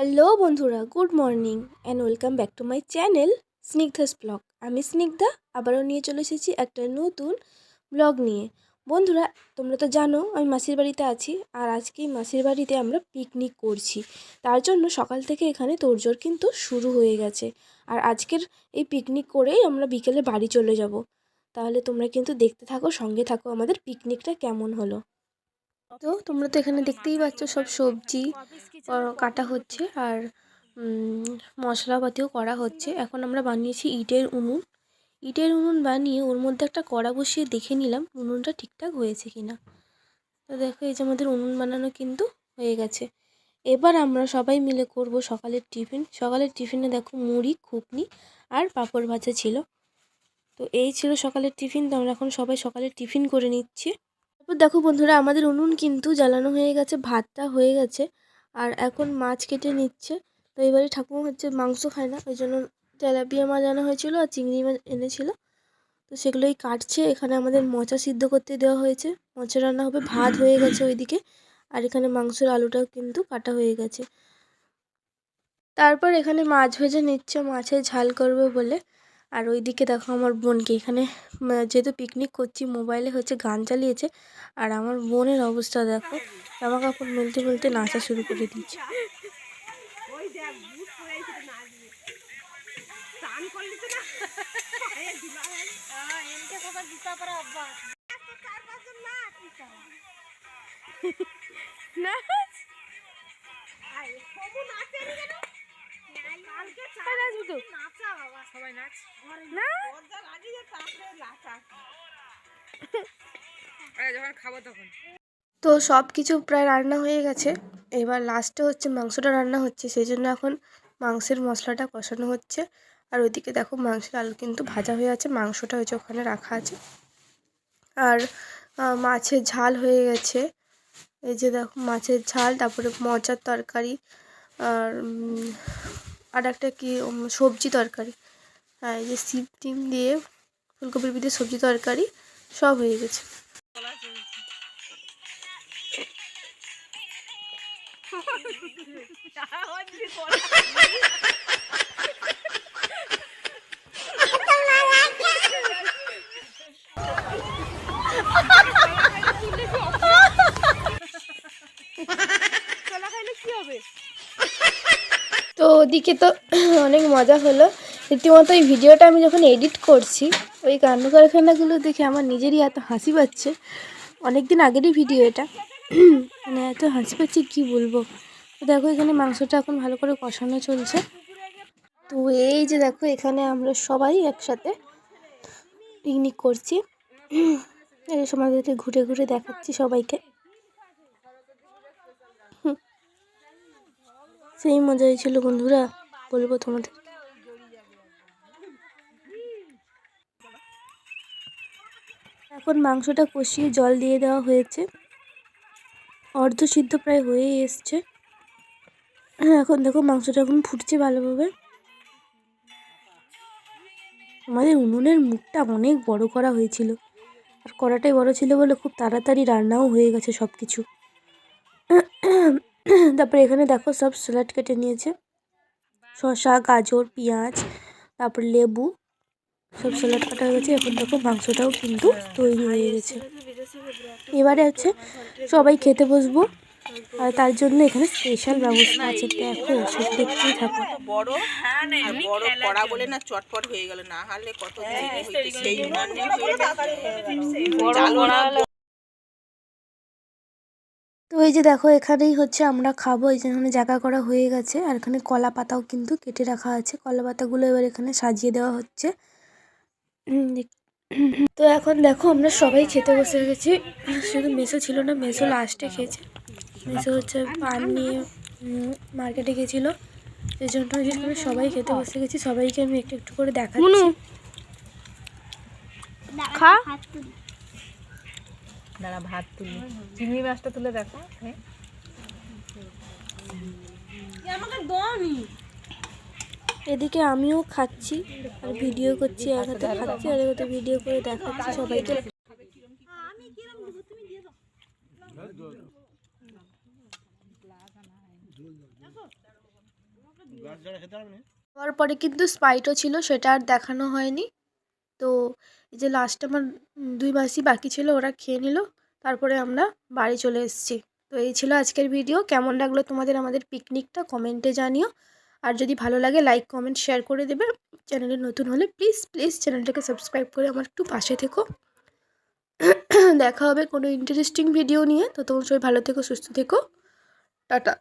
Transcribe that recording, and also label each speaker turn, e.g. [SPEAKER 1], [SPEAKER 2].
[SPEAKER 1] Hello বন্ধুরা, good morning and welcome back to my channel Snigdha's blog. আমি স্নিগ্ধা আবারও নিয়ে চলে এসেছি একটা নতুন ব্লগ নিয়ে। বন্ধুরা, তোমরা তো জানো আমি মাসির বাড়িতে আছি, আর আজকেই মাসির বাড়িতে আমরা পিকনিক করছি। তার জন্য সকাল থেকে এখানে তোড়জোড় কিন্তু শুরু হয়ে গেছে। আর আজকের এই পিকনিক করেই আমরা বিকেলে বাড়ি চলে যাব। তাহলে তোমরা কিন্তু দেখতে থাকো, সঙ্গে থাকো আমাদের পিকনিকটা কেমন হলো। তো তোমরা তো এখানে দেখতেই পাচ্ছ সব সবজি কাটা হচ্ছে আর মশলাপাতিও করা হচ্ছে। এখন আমরা বানিয়েছি ইটের উনুন বানিয়ে ওর মধ্যে একটা কড়া বসিয়ে দেখে নিলাম উনুনটা ঠিকঠাক হয়েছে কিনা। তো দেখো, এই যে আমাদের উনুন বানানো কিন্তু হয়ে গেছে। এবার আমরা সবাই মিলে করব সকালের টিফিন। সকালের টিফিনে দেখো মুড়ি, ঘুগনি আর পাঁপড় ভাজা ছিল। তো এই ছিল সকালের টিফিন। তো আমরা এখন সবাই সকালের টিফিন করে নিচ্ছি। তারপর দেখো বন্ধুরা, আমাদের উনুন কিন্তু জ্বালানো হয়ে গেছে, ভাতটা হয়ে গেছে, আর এখন মাছ কেটে নিচ্ছে। তো এবারে ঠাকুমা হচ্ছে মাংস খায় না, ওই জন্য তেলাপিয়া মাছ আনা হয়েছিল আর চিংড়ি মাছ এনেছিল, তো সেগুলোই কাটছে। এখানে আমাদের মোচা সিদ্ধ করতে দেওয়া হয়েছে, মোচা রান্না হবে, ভাত হয়ে গেছে ওইদিকে, আর এখানে মাংসের আলুটাও কিন্তু কাটা হয়ে গেছে। তারপর এখানে মাছ ভেজে নিচ্ছে, মাছের ঝাল করবে বলে। আর ওইদিকে দেখো আমার বোনকে, এখানে যেহেতু পিকনিক করছি মোবাইলে হচ্ছে গান চালিয়েছে, আর আমার বোনের অবস্থা দেখো, জামা কাপড় মেলতে মেলতে নাচা শুরু করে দিয়েছে। তো সব কিছু প্রায় রান্না হয়ে গেছে, এবার লাস্টে হচ্ছে মাংসটা রান্না হচ্ছে, সেই জন্য এখন মাংসের মশলাটা কষানো হচ্ছে। আর ওইদিকে দেখো মাংসের আলু কিন্তু ভাজা হয়ে আছে, মাংসটা হচ্ছে ওখানে রাখা আছে, আর মাছের ঝাল হয়ে গেছে। এই যে দেখো মাছের ঝাল, তারপরে মোচার তরকারি, আর একটা কি সবজি তরকারি, হ্যাঁ এই যে সিম টিম দিয়ে ফুলকপির ভিতরে সবজি তরকারি সব হয়ে গেছে। তো ওদিকে তো অনেক মজা হলো রীতিমতো। এই ভিডিওটা আমি যখন এডিট করছি, ওই কাণ্ড কারখানাগুলো দেখে আমার নিজেরই এত হাসি পাচ্ছে। অনেক দিন আগেরই ভিডিও এটা, মানে এত হাসি পাচ্ছে কী বলবো। তো দেখো এখানে মাংসটা এখন ভালো করে কষানো চলছে। তো এই যে দেখো এখানে আমরা সবাই একসাথে পিকনিক করছি, এই সময়টাতে ঘুরে ঘুরে দেখাচ্ছি সবাইকে। সেই মজা হয়েছিল বন্ধুরা, বলবো তোমাদের। এখন মাংসটা কষিয়ে জল দিয়ে দেওয়া হয়েছে, অর্ধ সিদ্ধ প্রায় হয়েই এসছে। এখন দেখো মাংসটা এখন ফুটছে ভালোভাবে। আমাদের উনুনের মুখটা অনেক বড় করা হয়েছিল, আর কড়াটাই বড় ছিল বলে খুব তাড়াতাড়ি রান্নাও হয়ে গেছে সব কিছু। তারপরে এখানে দেখো সব স্যালাড কেটে নিয়েছে, শসা, গাজর, পেঁয়াজ, তারপর লেবু, সব স্যালাড কাটা হয়ে গেছে। এখন দেখো মাংসটাও কিন্তু তৈরি হয়ে গেছে। এবারে হচ্ছে সবাই খেতে বসবো, আর তার জন্য এখানে স্পেশাল ব্যবস্থা আছে, দেখো সব দেখতেই থাকো।
[SPEAKER 2] বড় কড়া বলে না চটপট হয়ে গেল, না হলে কত সেই
[SPEAKER 1] তো এই যে দেখো এখানেই হচ্ছে আমরা খাবো, এই যেখানে জায়গা করা হয়ে গেছে, আর এখানে কলা পাতাও কিন্তু কেটে রাখা আছে, কলা পাতাগুলো এবার এখানে সাজিয়ে দেওয়া হচ্ছে। তো এখন দেখো আমরা সবাই খেতে বসে গেছি, শুধু মেসো ছিল না, মেসো লাস্টে খেয়েছে। মেসো হচ্ছে পান নিয়ে মার্কেটে গেছিলো, এই জন্য আমরা সবাই খেতে বসে গেছি। সবাইকে আমি একটু একটু করে দেখাচ্ছি। খা,
[SPEAKER 2] দাঁড়া ভাত তুলি, চিংড়ি মাছটা তুলে দেখো।
[SPEAKER 1] এদিকে আমিও খাচ্ছি আর ভিডিও করছি, এক হাতে খাচ্ছি আর এক হাতে ভিডিও করে দেখাচ্ছি সবাইকে। খাওয়ার পরে কিন্তু স্প্রাইটও ছিল, সেটা আর দেখানো হয়নি। তো এই যে লাস্ট আমার 2 মাসি বাকি ছিল, ওরা খেয়ে নিল, তারপরে আমরা বাড়ি চলে এসেছি। তো এই ছিল আজকের ভিডিও। কেমন লাগলো তোমাদের আমাদের পিকনিকটা কমেন্টে জানিও। আর যদি ভালো লাগে লাইক কমেন্ট শেয়ার করে দেবে। চ্যানেলে নতুন হলে প্লিজ প্লিজ চ্যানেলটাকে সাবস্ক্রাইব করে আমার একটু পাশে থেকো। দেখা হবে কোনো ইন্টারেস্টিং ভিডিও নিয়ে। তো তোমরা সবাই ভালো থেকো, সুস্থ থেকো, টাটা।